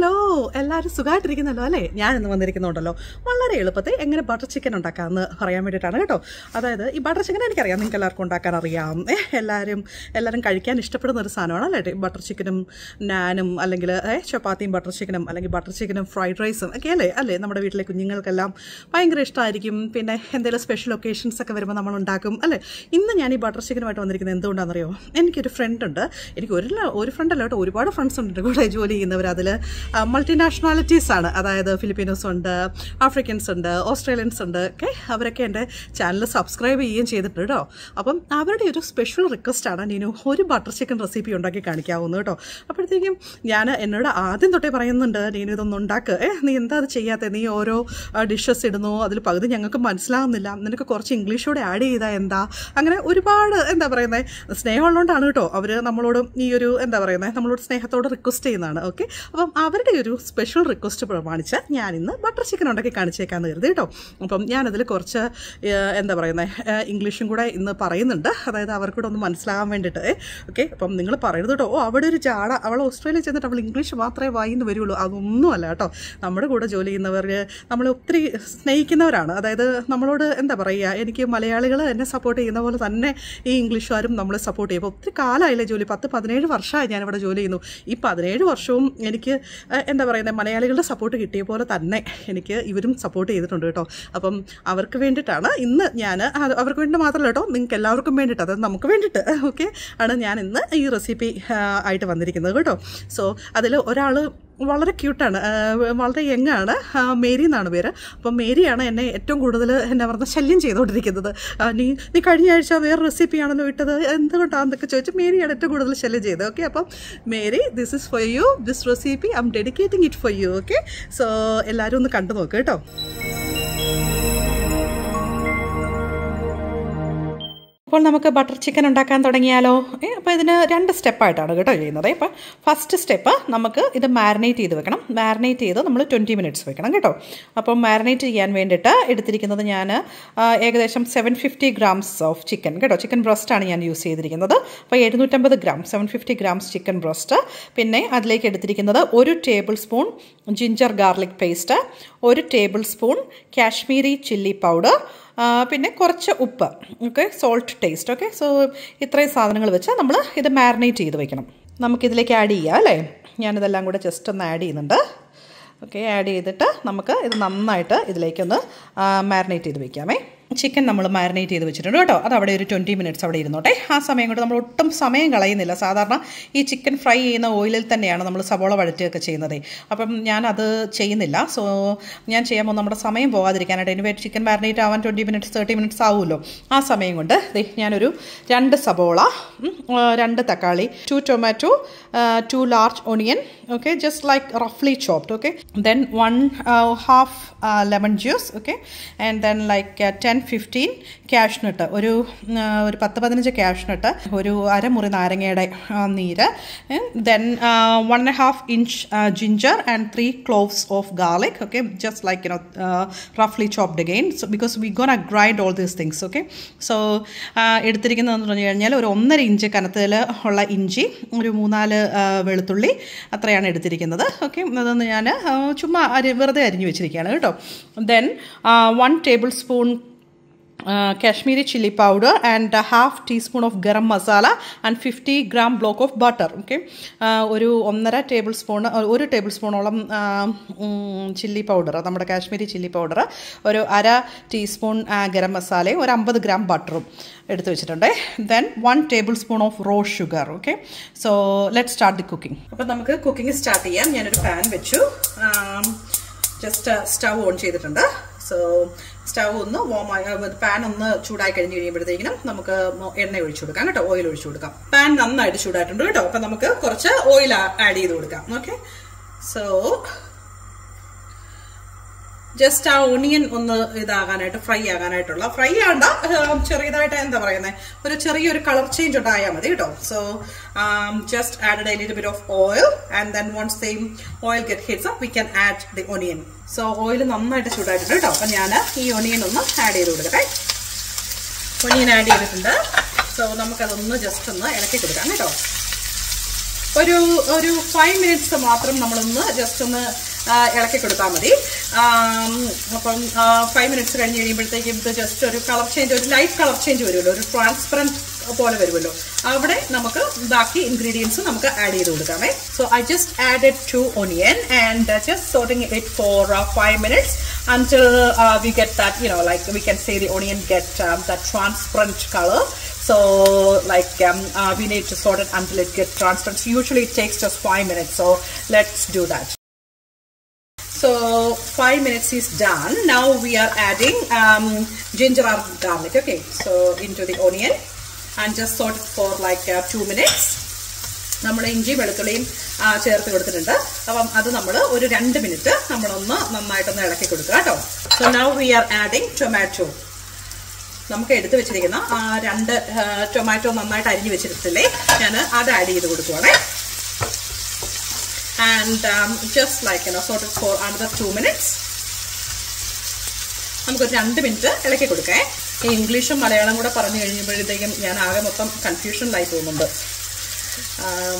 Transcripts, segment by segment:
Hello, എല്ലാവരും സുഖമായിട്ടിരിക്കുന്നല്ലോ അല്ലേ? ഞാനിന്ന് വന്നിരിക്കുന്നുണ്ടല്ലോ വളരെ എളുപ്പത്തിൽ എങ്ങനെ ബട്ടർ ചിക്കൻ ഉണ്ടാക്കാമെന്ന് പറയാൻ വേണ്ടിയിട്ടാണ് കേട്ടോ. അതായത് ഈ ബട്ടർ ചിക്കൻ എനിക്കറിയാം, നിങ്ങൾക്ക് എല്ലാവർക്കും ഉണ്ടാക്കാൻ അറിയാം. എല്ലാവരും കഴിക്കാൻ ഇഷ്ടപ്പെടുന്ന ഒരു സാധനമാണ് അല്ലേ ബട്ടർ ചിക്കനും നാനും, അല്ലെങ്കിൽ ചപ്പാത്തിയും ബട്ടർ ചിക്കനും, അല്ലെങ്കിൽ ബട്ടർ ചിക്കനും ഫ്രൈഡ് റൈസും ഒക്കെ അല്ലേ നമ്മുടെ വീട്ടിലെ കുഞ്ഞുങ്ങൾക്കെല്ലാം ഭയങ്കര ഇഷ്ടമായിരിക്കും. പിന്നെ എന്തെങ്കിലും സ്പെഷ്യൽ ഒക്കേഷൻസ് ഒക്കെ വരുമ്പോൾ നമ്മൾ ഉണ്ടാക്കും അല്ലേ. ഇന്ന് ഞാൻ ഈ ബട്ടർ ചിക്കനുമായിട്ട് വന്നിരിക്കുന്നത് എന്തുകൊണ്ടാണെന്നറിയോ? എനിക്കൊരു ഫ്രണ്ട് ഉണ്ട്. എനിക്ക് ഒരു ഫ്രണ്ടല്ല കേട്ടോ, ഒരുപാട് ഫ്രണ്ട്സ് ഉണ്ട് കൂടെ ജോലി ചെയ്യുന്നവർ. അതിൽ മൾട്ടിനാഷണാലിറ്റീസ് ആണ്, അതായത് ഫിലിപ്പീനോസ് ഉണ്ട്, ആഫ്രിക്കൻസ് ഉണ്ട്, ഓസ്ട്രേലിയൻസ് ഉണ്ട് ഒക്കെ. അവരൊക്കെ എൻ്റെ ചാനൽ സബ്സ്ക്രൈബ് ചെയ്യുകയും ചെയ്തിട്ടുണ്ട് കേട്ടോ. അപ്പം അവരുടെ ഒരു സ്പെഷ്യൽ റിക്വസ്റ്റാണ് നീനു ഒരു ബട്ടർ ചിക്കൻ റെസിപ്പി ഉണ്ടാക്കി കാണിക്കാവുന്നത് കേട്ടോ. അപ്പോഴത്തേക്കും എന്നോട് ആദ്യം തൊട്ടേ പറയുന്നുണ്ട്, നീനു ഇതൊന്നും ഉണ്ടാക്ക്, നീ എന്താ അത് ചെയ്യാത്തത്, നീ ഓരോ ഡിഷസ് ഇടുന്നു, അതിൽ പകുതി ഞങ്ങൾക്ക് മനസ്സിലാവുന്നില്ല, നിനക്ക് കുറച്ച് ഇംഗ്ലീഷോടെ ആഡ് ചെയ്താൽ എന്താ, അങ്ങനെ ഒരുപാട് എന്താ പറയുന്നത് സ്നേഹമുള്ളതുകൊണ്ടാണ് കേട്ടോ അവർ നമ്മളോട് ഈ ഒരു നമ്മളോട് സ്നേഹത്തോടെ റിക്വസ്റ്റ് ചെയ്യുന്നതാണ്. ഓക്കെ, അപ്പം അവരുടെ ഒരു സ്പെഷ്യൽ റിക്വസ്റ്റ് പ്രമാണിച്ച് ഞാനിന്ന് ബട്ടർ ചിക്കൻ ഉണ്ടാക്കി കാണിച്ചേക്കാന്ന് കരുതി കേട്ടോ. അപ്പം ഞാനതിൽ കുറച്ച് ഇംഗ്ലീഷും കൂടെ ഇന്ന് പറയുന്നുണ്ട്, അതായത് അവർക്കൂടെ ഒന്ന് മനസ്സിലാകാൻ വേണ്ടിയിട്ട്. ഓക്കെ, അപ്പം നിങ്ങൾ പറയുന്നത് കേട്ടോ, അവിടെ ഒരു ജാട, അവൾ ഓസ്ട്രേലിയ ചെന്നിട്ട് അവൾ ഇംഗ്ലീഷ് മാത്രമേ വായിന്ന് വരുള്ളൂ, അതൊന്നുമല്ല കേട്ടോ. നമ്മുടെ കൂടെ ജോലി ചെയ്യുന്നവർ നമ്മളെ ഒത്തിരി സ്നേഹിക്കുന്നവരാണ്. അതായത് നമ്മളോട് എനിക്ക് മലയാളികൾ എന്നെ സപ്പോർട്ട് ചെയ്യുന്ന പോലെ തന്നെ ഈ ഇംഗ്ലീഷുകാരും നമ്മളെ സപ്പോർട്ട് ചെയ്യും. അപ്പോൾ ഒത്തിരി കാലമായില്ലേ ജോലി, 10-17 വർഷമായി ഞാനിവിടെ ജോലി ചെയ്യുന്നു. ഈ 17 വർഷവും എനിക്ക് മലയാളികളുടെ സപ്പോർട്ട് കിട്ടിയ പോലെ തന്നെ എനിക്ക് ഇവരും സപ്പോർട്ട് ചെയ്തിട്ടുണ്ട് കേട്ടോ. അപ്പം അവർക്ക് വേണ്ടിയിട്ടാണ് ഇന്ന് അവർക്ക് വേണ്ടി മാത്രമല്ല കേട്ടോ, നിങ്ങൾക്ക് എല്ലാവർക്കും വേണ്ടിയിട്ട്, അതായത് നമുക്ക് വേണ്ടിയിട്ട് ഓക്കെ ആണ് ഞാൻ ഇന്ന് ഈ റെസിപ്പി ആയിട്ട് വന്നിരിക്കുന്നത് കേട്ടോ. സോ അതിൽ ഒരാൾ വളരെ ക്യൂട്ടാണ്, വളരെ യങ്ങാണ്, മേരി എന്നാണ് പേര്. അപ്പം മേരിയാണ് എന്നെ ഏറ്റവും കൂടുതൽ ശല്യം ചെയ്തുകൊണ്ടിരിക്കുന്നത്. നീ കഴിഞ്ഞ ആഴ്ച വേറെ റെസിപ്പിയാണല്ലോ ഇട്ടത്, എന്തുകൊണ്ടാണെന്നൊക്കെ ചോദിച്ചു മേരിയാണ് ഏറ്റവും കൂടുതൽ ശല്യം ചെയ്തത്. ഓക്കെ, അപ്പം Mary, this is for you, this recipe I M dedicating it for you. Okay, so എല്ലാവരും ഒന്ന് കണ്ടു നോക്കുക കേട്ടോ. അപ്പോൾ നമുക്ക് ബട്ടർ ചിക്കൻ ഉണ്ടാക്കാൻ തുടങ്ങിയാലോ? അപ്പോൾ ഇതിന് 2 സ്റ്റെപ്പായിട്ടാണ് കേട്ടോ ചെയ്യുന്നത്. അപ്പോൾ ഫസ്റ്റ് സ്റ്റെപ്പ്, നമുക്ക് ഇത് മാരിനേറ്റ് ചെയ്ത് വെക്കണം. മാരിനേറ്റ് ചെയ്ത് നമ്മൾ 20 മിനിറ്റ്സ് വെക്കണം കേട്ടോ. അപ്പോൾ മാരിനേറ്റ് ചെയ്യാൻ വേണ്ടിയിട്ട് എടുത്തിരിക്കുന്നത് ഞാൻ ഏകദേശം 750 ഗ്രാംസ് ഓഫ് ചിക്കൻ കേട്ടോ. ചിക്കൻ ബ്രസ്റ്റാണ് ഞാൻ യൂസ് ചെയ്തിരിക്കുന്നത്. അപ്പോൾ 750 ഗ്രാം 750 ഗ്രാംസ് ചിക്കൻ ബ്രസ്റ്റ്. പിന്നെ അതിലേക്ക് എടുത്തിരിക്കുന്നത് 1 table spoon ginger garlic paste, 1 table spoon Kashmiri chilli powder, പിന്നെ കുറച്ച് ഉപ്പ്, okay, salt taste. Okay, so ഇത്രയും സാധനങ്ങൾ വെച്ച് നമ്മൾ ഇത് മാരിനേറ്റ് ചെയ്ത് വെക്കണം. നമുക്കിതിലേക്ക് ആഡ് ചെയ്യാം അല്ലേ. ഞാനിതെല്ലാം കൂടെ ജസ്റ്റ് ഒന്ന് ആഡ് ചെയ്യുന്നുണ്ട്. ഓക്കെ, ആഡ് ചെയ്തിട്ട് നമുക്ക് ഇത് നന്നായിട്ട് ഇതിലേക്കൊന്ന് മാരിനേറ്റ് ചെയ്ത് വെക്കാമേ. ചിക്കൻ നമ്മൾ മാരിനേറ്റ് ചെയ്ത് വെച്ചിട്ടുണ്ട് കേട്ടോ. അത് അവിടെ ഒരു 20 മിനിറ്റ്സ് അവിടെ ഇരുന്നോട്ടെ. ആ സമയം കൊണ്ട് നമ്മൾ ഒട്ടും സമയം കളയുന്നില്ല. സാധാരണ ഈ ചിക്കൻ ഫ്രൈ ചെയ്യുന്ന ഓയിലിൽ തന്നെയാണ് നമ്മൾ സവോള വഴറ്റുകയൊക്കെ ചെയ്യുന്നത്. അപ്പം ഞാനത് ചെയ്യുന്നില്ല. സോ ഞാൻ ചെയ്യുമ്പോൾ നമ്മുടെ സമയം പോകാതിരിക്കാനായിട്ട്, ഇനി ചിക്കൻ മാരിനേറ്റ് ആവാൻ 20 മിനിറ്റ്സ് 30 മിനിറ്റ്സ് ആവുമല്ലോ. ആ സമയം കൊണ്ട് ഞാനൊരു 2 സവോള, 2 തക്കാളി, 2 tomato, 2 large onion, okay, just like റഫ്ലി chopped, okay, then 1/2 lemon juice, okay, and then like 10-15 cashew nut, ഒരു 10-15 ക്യാഷ്നട്ട്, ഒരു അരമുറി നാരങ്ങയുടെ നീര്, then 1.5 inch ginger and 3 cloves of garlic, okay, just like roughly chopped again, so because we gonna grind all these things. Okay, so എടുത്തിരിക്കുന്നതെന്ന് പറഞ്ഞു കഴിഞ്ഞാൽ ഒരു 1.5 inch കനത്തിൽ ഉള്ള ഇഞ്ചി, ഒരു 3-4 വെളുത്തുള്ളി, അത്രയാണ് എടുത്തിരിക്കുന്നത്. ഓക്കെ, അതൊന്ന് ഞാൻ ചുമ്മാ വെറുതെ അരിഞ്ഞു വെച്ചിരിക്കുകയാണ് കേട്ടോ. Then 1 table spoon Kashmiri chili powder and 1/2 teaspoon of garam masala and 50 gram block of butter. Okay, ഒരു 1.5 ടേബിൾ സ്പൂൺ, 1 ടേബിൾ സ്പൂണോളം ചില്ലി പൗഡർ, നമ്മുടെ കാശ്മീരി ചില്ലി പൗഡർ, ഒരു 1/2 ടീസ്പൂൺ ഗരം മസാലയും, ഒരു 50 ഗ്രാം ബട്ടറും എടുത്ത് വെച്ചിട്ടുണ്ട്. Then 1 table spoon of raw sugar. Okay, so let start the cooking. അപ്പം നമുക്ക് കുക്കിംഗ് സ്റ്റാർട്ട് ചെയ്യാം. ഞാനൊരു പാൻ വെച്ചു, ജസ്റ്റ് സ്റ്റവ് ഓൺ ചെയ്തിട്ടുണ്ട്. സോ സ്റ്റവ് ഒന്ന് പാൻ ഒന്ന് ചൂടായി കഴിഞ്ഞ് കഴിയുമ്പോഴത്തേക്കിനും നമുക്ക് എണ്ണ ഒഴിച്ചു കൊടുക്കാം കേട്ടോ, ഓയിൽ ഒഴിച്ചു കൊടുക്കാം. പാൻ നന്നായിട്ട് ചൂടായിട്ടുണ്ട് കേട്ടോ. അപ്പം നമുക്ക് കുറച്ച് ഓയിൽ ആഡ് ചെയ്ത് കൊടുക്കാം. ഓക്കെ, സോ ജസ്റ്റ് ആ ഒണിയൻ ഒന്ന് ഇതാകാനായിട്ട്, ഫ്രൈ ആകാനായിട്ടുള്ള, ഫ്രൈ ആണ്ട, ചെറിയതായിട്ട് ഒരു ചെറിയൊരു കളർ ചേഞ്ച് ഉണ്ടായാൽ മതി കേട്ടോ. So just added a little bit of oil, and then once the oil get heats up we can add the onion. So oil നന്നായിട്ട് ചൂടായിട്ടുണ്ട് കേട്ടോ. അപ്പം ഞാൻ ഈ ഒണിയൻ ഒന്ന് ആഡ് ചെയ്ത് കൊടുക്കട്ടെ. ഒണിയൻ ആഡ് ചെയ്തിട്ടുണ്ട്. സോ നമുക്കതൊന്ന് ജസ്റ്റ് ഒന്ന് ഇളക്കി കൊടുക്കാം കേട്ടോ. ഒരു 5 മിനിറ്റ്സ് മാത്രം നമ്മളൊന്ന് ജസ്റ്റ് ഒന്ന് ഇളക്കി കൊടുത്താൽ മതി. അപ്പം 5 മിനിറ്റ്സ് കഴിഞ്ഞ് കഴിയുമ്പോഴത്തേക്കും ഇത് ജസ്റ്റ് ഒരു കളർ ചേഞ്ച്, ഒരു ലൈറ്റ് കളർ ചേഞ്ച് വരുമല്ലോ, ഒരു ട്രാൻസ്പെറൻറ്റ് പോലെ വരുമല്ലോ. അവിടെ നമുക്ക് ബാക്കി ഇൻഗ്രീഡിയൻസ് നമുക്ക് ആഡ് ചെയ്ത് കൊടുക്കാമേ. So I just added 2 onion and just sauteing it for 5 minutes until we get that, like we can say the onion get that transparent color. So like we need to saute it until it gets transparent. Usually it takes just 5 minutes. So let's do that. So 5 minutes is done. Now we are adding ginger or garlic. Okay, so into the onion and just saute it for like 2 minutes. നമ്മൾ ഇഞ്ചി വെളുത്തുള്ളിയും ചേർത്ത് കൊടുത്തിട്ടുണ്ട്. അപ്പം അത് നമ്മൾ ഒരു 2 minute നമ്മളൊന്ന് നന്നായിട്ടൊന്ന് ഇളക്കി കൊടുക്കുക കേട്ടോ. So now we are adding tomato. നമുക്ക് എടുത്ത് വെച്ചിരിക്കുന്ന 2 ടൊമാറ്റോ നന്നായിട്ട് അരിഞ്ഞ് വെച്ചിട്ടില്ലേ, ഞാൻ അത് ആഡ് ചെയ്ത് കൊടുക്കുവാണേ. And just like sort it for another 2 minutes. നമുക്കൊരു 2 മിനിറ്റ് ഇളക്കി കൊടുക്കേ. ഈ ഇംഗ്ലീഷും മലയാളം കൂടെ പറഞ്ഞു കഴിയുമ്പോഴത്തേക്കും ഞാൻ ആകെ മൊത്തം കൺഫ്യൂഷനിലായി പോകുന്നുണ്ട്.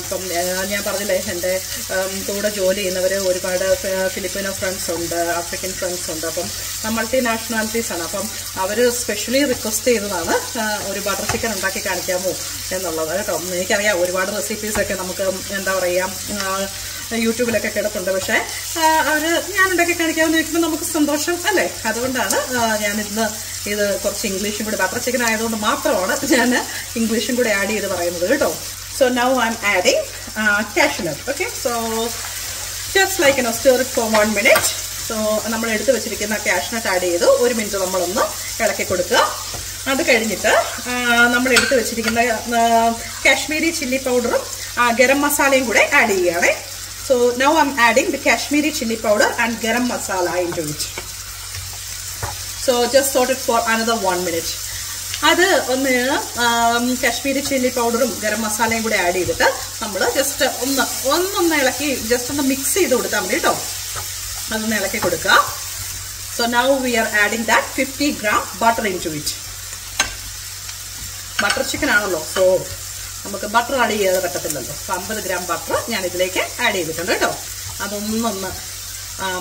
ഇപ്പം ഞാൻ പറഞ്ഞില്ലേ, എൻ്റെ കൂടെ ജോലി ചെയ്യുന്നവർ ഒരുപാട് ഫിലിപ്പിനോ ഫ്രണ്ട്സ് ഉണ്ട്, ആഫ്രിക്കൻ ഫ്രണ്ട്സ് ഉണ്ട്. അപ്പം മൾട്ടി നാഷണാലിറ്റീസ് ആണ്. അപ്പം അവർ സ്പെഷ്യലി റിക്വസ്റ്റ് ചെയ്തതാണ് ഒരു ബട്ടർ ചിക്കൻ ഉണ്ടാക്കി കാണിക്കാമോ എന്നുള്ളത് കേട്ടോ. എനിക്കറിയാം ഒരുപാട് റെസിപ്പീസൊക്കെ നമുക്ക് എന്താ പറയുക യൂട്യൂബിലൊക്കെ കിടപ്പുണ്ട്. പക്ഷേ അവർ ഞാൻ ഉണ്ടാക്കി കാണിക്കാമെന്ന് ചോദിക്കുമ്പോൾ നമുക്ക് സന്തോഷം അല്ലേ. അതുകൊണ്ടാണ് ഞാനിന്ന് ഇത് കുറച്ച് ഇംഗ്ലീഷും കൂടി, ബട്ടർ ചിക്കൻ ആയതുകൊണ്ട് മാത്രമാണ് ഞാൻ ഇംഗ്ലീഷും കൂടി ആഡ് ചെയ്ത് പറയുന്നത് കേട്ടോ. So now I'm adding cashew nut. Okay, so just like stir it for 1 minute. So നമ്മൾ എടുത്ത് വെച്ചിരിക്കുന്ന cashew nut ആഡ് ചെയ്തു 1 മിനിറ്റ് നമ്മളൊന്ന് ഇളക്കി കൊടുക്കുക. അത് കഴിഞ്ഞിട്ട് നമ്മൾ എടുത്ത് വെച്ചിരിക്കുന്ന കാശ്മീരി ചില്ലി പൗഡറും ഗരം മസാലയും കൂടെ ആഡ് ചെയ്യുകയാണ്. So now I'm adding the Kashmiri chili powder and garam masala into it. So just saute it for another 1 minute. അത് ഒന്ന് കാശ്മീരി ചില്ലി പൗഡറും ഗരം മസാലയും കൂടെ ആഡ് ചെയ്തിട്ട് നമ്മൾ ജസ്റ്റ് ഒന്നൊന്ന് ഇളക്കി ജസ്റ്റ് ഒന്ന് മിക്സ് ചെയ്ത് കൊടുത്താൽ മതി കേട്ടോ. അതൊന്ന് ഇളക്കി കൊടുക്കുക. So now we are adding that 50 gram butter in to it. Butter chicken ആണല്ലോ, സോ നമുക്ക് ബട്ടർ ആഡ് ചെയ്യാതെ പറ്റത്തില്ലല്ലോ. 50 gram ബട്ടർ ഞാൻ ഇതിലേക്ക് ആഡ് ചെയ്തിട്ടുണ്ട് കേട്ടോ. അതൊന്നൊന്ന്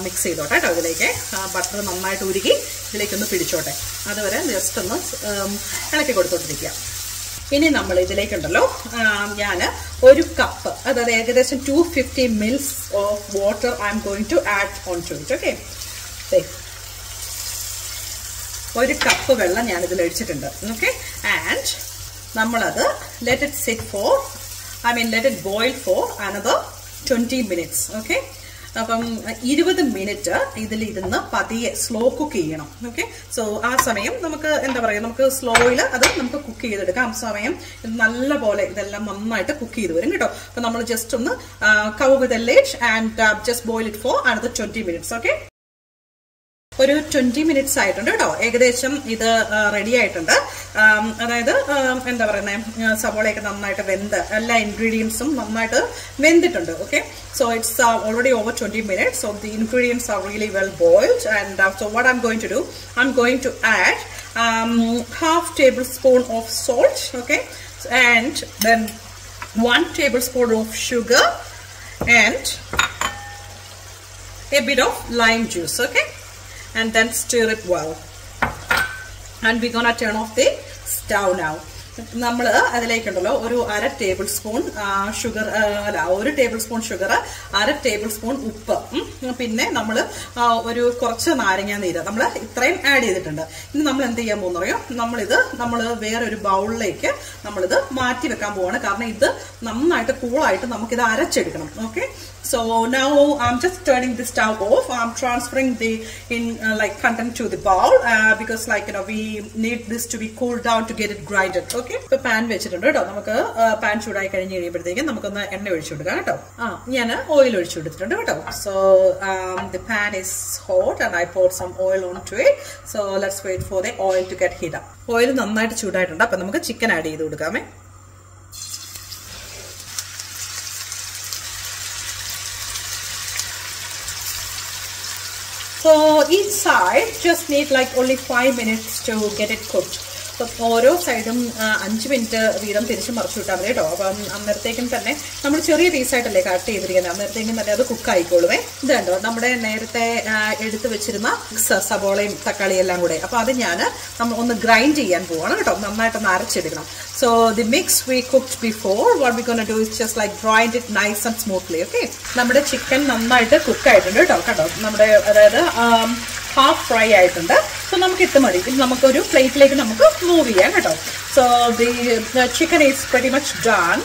മിക്സ് ചെയ്തോട്ടെ കേട്ടോ. ഇതിലേക്ക് ബട്ടർ നന്നായിട്ട് ഉരുകി ഇതിലേക്കൊന്ന് പിടിച്ചോട്ടെ. അതുവരെ ജസ്റ്റ് ഒന്ന് ഇളക്കി കൊടുത്തോണ്ടിരിക്കുക. ഇനി നമ്മൾ ഇതിലേക്കുണ്ടല്ലോ, ഞാൻ 1 കപ്പ്, അതായത് ഏകദേശം 250 ml of water I am going to add on to it. Okay, 1 cup വെള്ളം ഞാൻ ഇതിൽ ഒഴിച്ചിട്ടുണ്ട്. ഓക്കെ, ആൻഡ് നമ്മളത് let it boil for another 20 minutes. Okay, അപ്പം 20 മിനിറ്റ് ഇതിലിരുന്ന് പതിയെ സ്ലോ കുക്ക് ചെയ്യണം. ഓക്കെ, സോ ആ സമയം നമുക്ക് എന്താ പറയുക, നമുക്ക് സ്ലോയിൽ അത് നമുക്ക് കുക്ക് ചെയ്തെടുക്കാം. ആ സമയം നല്ല പോലെ ഇതെല്ലാം നന്നായിട്ട് കുക്ക് ചെയ്ത് വരും കേട്ടോ. അപ്പൊ നമ്മൾ ജസ്റ്റ് ഒന്ന് cover with a lid and just boil it for another 20 minutes. Okay, ഒരു 20 മിനിറ്റ്സ് ആയിട്ടുണ്ട് കേട്ടോ. ഏകദേശം ഇത് റെഡി ആയിട്ടുണ്ട്. അതായത് എന്താ പറയുന്നത്, സവോളയൊക്കെ നന്നായിട്ട് വെന്ത് എല്ലാ ഇൻഗ്രീഡിയൻസും നന്നായിട്ട് വെന്തിട്ടുണ്ട്. Okay, so it's already over 20 minutes. So the ingredients are really well boiled. And so what I'm going to do, I'm going to add half tablespoon of salt. Okay, and then 1 tablespoon of sugar and a bit of lime juice. Okay, and then stir it well. And we're gonna turn off the stove now. നമ്മൾ അതിലേക്കുണ്ടല്ലോ ഒരു 1/2 table spoon sugar, അല്ല 1 table spoon sugar, 1/2 table spoon ഉപ്പ്, പിന്നെ നമ്മൾ ഒരു കുറച്ച് നാരങ്ങ നീര് നമ്മൾ ഇത്രയും ആഡ് ചെയ്തിട്ടുണ്ട്. ഇനി നമ്മൾ എന്ത് ചെയ്യാൻ പോകുന്നറിയോ, നമ്മൾ വേറൊരു ബൗളിലേക്ക് നമ്മളിത് മാറ്റി വെക്കാൻ പോവാണ്. കാരണം ഇത് നന്നായിട്ട് കൂളായിട്ട് നമുക്കിത് അരച്ചെടുക്കണം. Okay, so now I'm just turning the stove off. I'm transferring the content to the bowl because we need this to be cooled down to get it grinded. Okay, ഇപ്പൊ പാൻ വെച്ചിട്ടുണ്ട് കേട്ടോ. നമുക്ക് പാൻ ചൂടായി കഴിഞ്ഞ് കഴിയുമ്പോഴത്തേക്കും നമുക്കൊന്ന് എണ്ണ ഒഴിച്ചു കൊടുക്കാം കേട്ടോ. ഞാൻ ഓയിൽ ഒഴിച്ചു കൊടുത്തിട്ടുണ്ട് കേട്ടോ. So the pan is hot and I poured some oil onto it. So let's wait for the oil to get heat up. Oil നന്നായിട്ട് ചൂടായിട്ടുണ്ട്. അപ്പൊ നമുക്ക് ചിക്കൻ ആഡ് ചെയ്ത് കൊടുക്കാമേ. So each side just need only 5 minutes to get it cooked. So ഓരോ സൈഡും 5 minute വീതം തിരിച്ച് മറിച്ചു വിട്ടാൽ മതി കേട്ടോ. അപ്പം അന്നേരത്തേക്കും തന്നെ നമ്മൾ ചെറിയ പീസായിട്ടല്ലേ കട്ട് ചെയ്തിരിക്കുന്നത്, അന്നേരത്തേക്കും തന്നെ അത് കുക്കായിക്കോളുവേ. ഇത് കണ്ടോ നമ്മുടെ നേരത്തെ എടുത്ത് വെച്ചിരുന്ന സബോളയും തക്കാളിയും എല്ലാം കൂടെ. അപ്പോൾ അത് നമ്മൾ ഒന്ന് ഗ്രൈൻഡ് ചെയ്യാൻ പോവാണ് കേട്ടോ, നന്നായിട്ടൊന്ന് അരച്ചെടുക്കണം. So the mix we cooked before, what we're going to do is just like grind it nice and smoothly. Okay, നമ്മുടെ ചിക്കൻ നന്നായിട്ട് കുക്ക് ആയിട്ടുണ്ട് കേട്ടോ. കണ്ടോ നമ്മുടെ അതായത് ഹാഫ് ഫ്രൈ ആയിട്ടുണ്ട്. സോ നമുക്ക് ഇത് മതി. ഇത് നമുക്കൊരു പ്ലേറ്റിലേക്ക് നമുക്ക് മൂവ് ചെയ്യാം കേട്ടോ. So the chicken is pretty much done.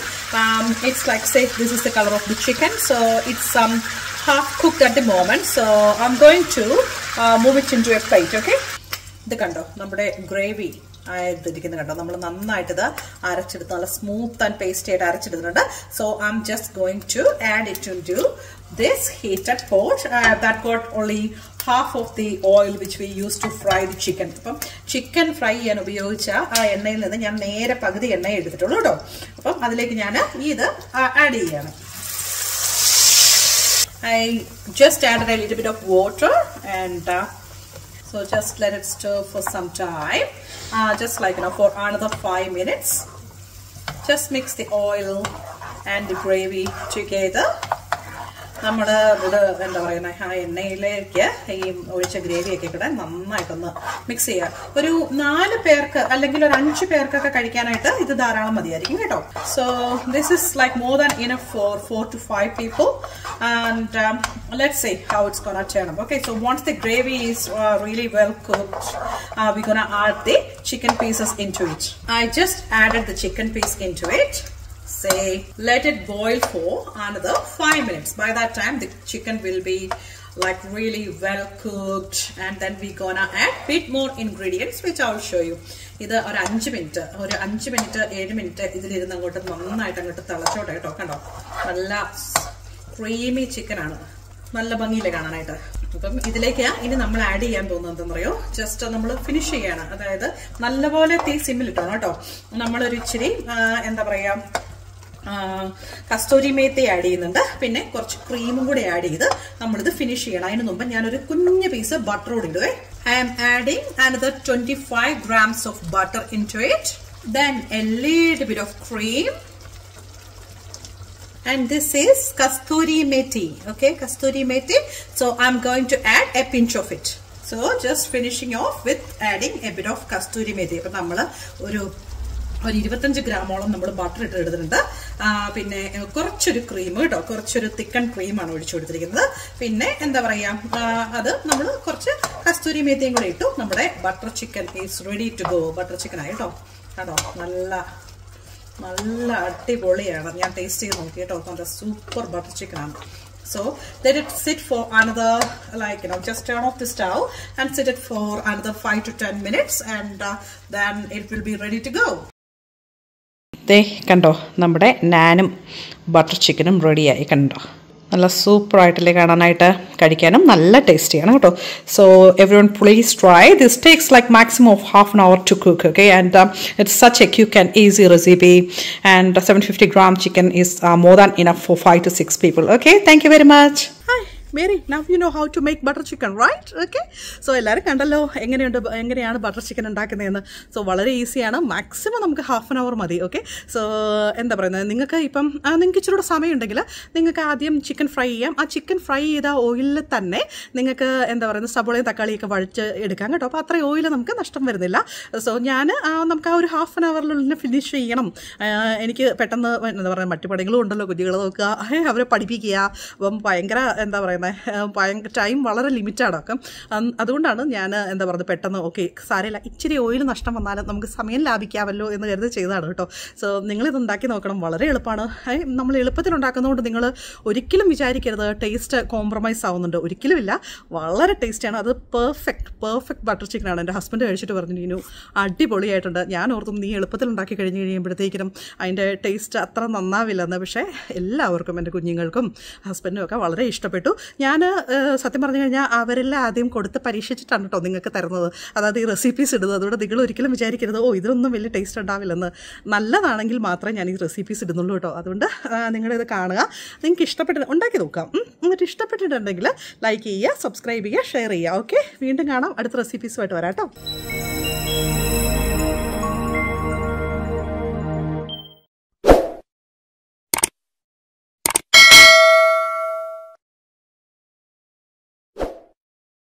It's like, say, this is the color of the chicken. So it's half cooked at the moment. So I'm going to move it into a plate. Okay, ഇത് കണ്ടോ നമ്മുടെ gravy ആയിരിക്കുന്നത് കണ്ടോ, നമ്മൾ നന്നായിട്ട് ഇത് അരച്ചെടുത്ത് നല്ല smooth and pasty ആയിട്ട് അരച്ചെടുത്തിട്ടുണ്ട്. So I am just going to add it into this heated pot that got only half of the oil which we used to fry the chicken. അപ്പം ചിക്കൻ ഫ്രൈ ചെയ്യാൻ ഉപയോഗിച്ച ആ എണ്ണയിൽ നിന്ന് ഞാൻ നേരെ പകുതി എണ്ണ എടുത്തിട്ടുള്ളൂ കേട്ടോ. അപ്പം അതിലേക്ക് ഞാൻ ഇത് ആഡ് ചെയ്യാണ്. I just added a little bit of water and so just let it stir for some time, just like for another 5 minutes. Just mix the oil and the gravy together. നമ്മൾ ഇത് എന്താ പറയുന്നത്, ആ എണ്ണയിലേക്ക് ഈ ഒഴിച്ച ഗ്രേവിയൊക്കെ കൂടെ നന്നായിട്ടൊന്ന് മിക്സ് ചെയ്യുക. ഒരു 4 പേർക്ക് അല്ലെങ്കിൽ ഒരു 5 പേർക്കൊക്കെ കഴിക്കാനായിട്ട് ഇത് ധാരാളം മതിയായിരിക്കും കേട്ടോ. So this is like more than enough for 4 to 5 people. And let's see how it's gonna turn up. Okay, so once the gravy is really well cooked, we're gonna add the chicken pieces into it. I just added the chicken piece into it. Say let it boil for another 5 minutes. By that time the chicken will be like really well cooked, and then we gonna add bit more ingredients which I will show you. ഇത് ഒരു 5 minute 7 minute ഇതിലിരുന്ന് അങ്ങോട്ട് നന്നായിട്ട് അങ്ങോട്ട് തിളച്ചോട്ടെ കേട്ടോ. കണ്ടോ നല്ല creamy chicken ആണ്, നല്ല ഭംഗിയില്ലേ കാണാനായിട്ട്. അപ്പം ഇതിലേക്ക് ഇനി നമ്മൾ ആഡ് ചെയ്യാൻ പോകുന്നത് എന്താണെന്നറിയോ, ജസ്റ്റ് നമ്മൾ ഫിനിഷ് ചെയ്യാണ്. അതായത് നല്ലപോലെ തീ സിമ്മിലിട്ടോ കേട്ടോ. നമ്മളൊരു ഇച്ചിരി എന്താ പറയാ കസ്തൂരി മേത്തി ആഡ് ചെയ്യുന്നുണ്ട്, പിന്നെ കുറച്ച് ക്രീമും കൂടി ആഡ് ചെയ്ത് നമ്മളിത് ഫിനിഷ് ചെയ്യണം. അതിന് മുമ്പ് ഞാനൊരു കുഞ്ഞു പീസ് ബട്ടർ കൂടി ഇടുവേ. I am adding another 25 grams of butter into it, then a little bit of cream, and this is kasturi methi. Okay, kasturi methi. So I'm going to add a pinch of it. So just finishing off with adding a bit of kasturi methi. അപ്പോൾ നമ്മൾ ഒരു 25 ഗ്രാമോളം നമ്മൾ butter ഇട്ട് എടുത്തിട്ടുണ്ട്. പിന്നെ കുറച്ചൊരു cream കേട്ടോ, കുറച്ചൊരു തിക്കൺ ക്രീമാണ് ഒഴിച്ചു കൊടുത്തിരിക്കുന്നത്. പിന്നെ എന്താ പറയാ, അത് നമ്മൾ കുറച്ച് കസ്തൂരി മേത്തിയും കൂടെ ഇട്ടു. നമ്മുടെ butter chicken is ready to go. Butter chicken ആയി കേട്ടോ. കേട്ടോ നല്ല നല്ല അടിപൊളിയാണ്. ഞാൻ ടേസ്റ്റ് ചെയ്ത് നോക്കി കേട്ടോ, നല്ല സൂപ്പർ ബട്ടർ ചിക്കൻ ആണ്. So let it sit for another, like just turn off the stove and sit it for another 5 to 10 minutes, and then it will be ready to go. ദേ കണ്ടോ, നമ്മുടെ നാനും butter ചിക്കനും റെഡിയായി. കണ്ടോ, നല്ല സൂപ്പറായിട്ടല്ലേ കാണാനായിട്ട്, കഴിക്കാനും നല്ല ടേസ്റ്റിയാണ് കേട്ടോ. So every one please try. This takes like maximum of half an hour to cook. Okay, and it's such a quick and easy recipe, and 750 gram chicken is more than enough for 5 to 6 people. Okay, thank you very much. Hi Mary, now you know how to make butter chicken, right? Okay, so എല്ലാവരും കണ്ടല്ലോ എങ്ങനെയാണ് butter chicken ഉണ്ടാക്കുന്നതെന്ന്. So വളരെ ഈസിയാണ്, maximum നമുക്ക് half an hour മതി. Okay, so എന്താ പറയുന്നത്, നിങ്ങൾക്ക് ഇപ്പം നിങ്ങൾക്ക് ഇച്ചിരി സമയം ഉണ്ടെങ്കിൽ നിങ്ങൾക്ക് ആദ്യം ചിക്കൻ ഫ്രൈ ചെയ്യാം. ആ ചിക്കൻ ഫ്രൈ ചെയ്ത ഓയിലിൽ തന്നെ നിങ്ങൾക്ക് എന്താ പറയുന്നത് സബോളയും തക്കാളിയൊക്കെ വഴിച്ച് എടുക്കാം കേട്ടോ. അപ്പോൾ അത്രയും ഓയിൽ നമുക്ക് നഷ്ടം വരുന്നില്ല. സോ നമുക്ക് ആ ഒരു ഹാഫ് ആൻ അവറിനുള്ളിൽ ഫിനിഷ് ചെയ്യണം. എനിക്ക് പെട്ടെന്ന് എന്താ പറയുക, മറ്റു പണികളും ഉണ്ടല്ലോ, കുഞ്ഞുങ്ങളെ നോക്കുക, അവരെ പഠിപ്പിക്കുക. അപ്പം ഭയങ്കര എന്താ പറയുന്നത്, ഭയങ്കര ടൈം വളരെ ലിമിറ്റാണ്. അതുകൊണ്ടാണ് ഞാൻ എന്താ പറയുന്നത് പെട്ടെന്ന് ഓക്കെ സാരമില്ല, ഇച്ചിരി ഓയിൽ നഷ്ടം വന്നാലും നമുക്ക് സമയം ലാഭിക്കാമല്ലോ എന്ന് കരുതി ചെയ്തതാണ് കേട്ടോ. സോ നിങ്ങളിത് ഉണ്ടാക്കി നോക്കണം, വളരെ എളുപ്പമാണ്. നമ്മൾ എളുപ്പത്തിൽ ഉണ്ടാക്കുന്നതുകൊണ്ട് നിങ്ങൾ ഒരിക്കലും വിചാരിക്കരുത് ടേസ്റ്റ് കോംപ്രമൈസ് ആവുന്നുണ്ട്, ഒരിക്കലുമില്ല. വളരെ ടേസ്റ്റിയാണ്. അത് പെർഫെക്റ്റ് ബട്ടർ ചിക്കനാണ്. എൻ്റെ ഹസ്ബൻഡ് കഴിച്ചിട്ട് പറഞ്ഞു, അടിപൊളിയായിട്ടുണ്ട്. ഞാൻ ഓർത്തും നീ എളുപ്പത്തിൽ ഉണ്ടാക്കി കഴിയുമ്പോഴത്തേക്കിനും അതിൻ്റെ ടേസ്റ്റ് അത്ര നന്നാവില്ലെന്ന്. പക്ഷേ എല്ലാവർക്കും, എൻ്റെ കുഞ്ഞുങ്ങൾക്കും ഹസ്ബൻഡിനും ഒക്കെ വളരെ ഇഷ്ടപ്പെട്ടു. ഞാൻ സത്യം പറഞ്ഞു കഴിഞ്ഞാൽ അവരെല്ലാം ആദ്യം കൊടുത്ത് പരീക്ഷിച്ചിട്ടാണ് കേട്ടോ നിങ്ങൾക്ക് തരുന്നത്, അതായത് ഈ റെസിപ്പീസ് ഇടുന്നത്. അതുകൊണ്ട് നിങ്ങൾ ഒരിക്കലും വിചാരിക്കരുത് ഇതൊന്നും വലിയ ടേസ്റ്റ് ഉണ്ടാവില്ലെന്ന്. നല്ലതാണെങ്കിൽ മാത്രമേ ഞാൻ ഈ റെസിപ്പീസ് ഇടുന്നുള്ളൂ കേട്ടോ. അതുകൊണ്ട് നിങ്ങളിത് കാണുക, നിങ്ങൾക്ക് ഇഷ്ടപ്പെട്ട് ഉണ്ടാക്കി നോക്കാം. എന്നിട്ട് ഇഷ്ടപ്പെട്ടിട്ടുണ്ടെങ്കിൽ ലൈക്ക് ചെയ്യുക, സബ്സ്ക്രൈബ് ചെയ്യുക, ഷെയർ ചെയ്യുക. ഓക്കെ, വീണ്ടും കാണാം, അടുത്ത റെസിപ്പീസുമായിട്ട് വരാം കേട്ടോ.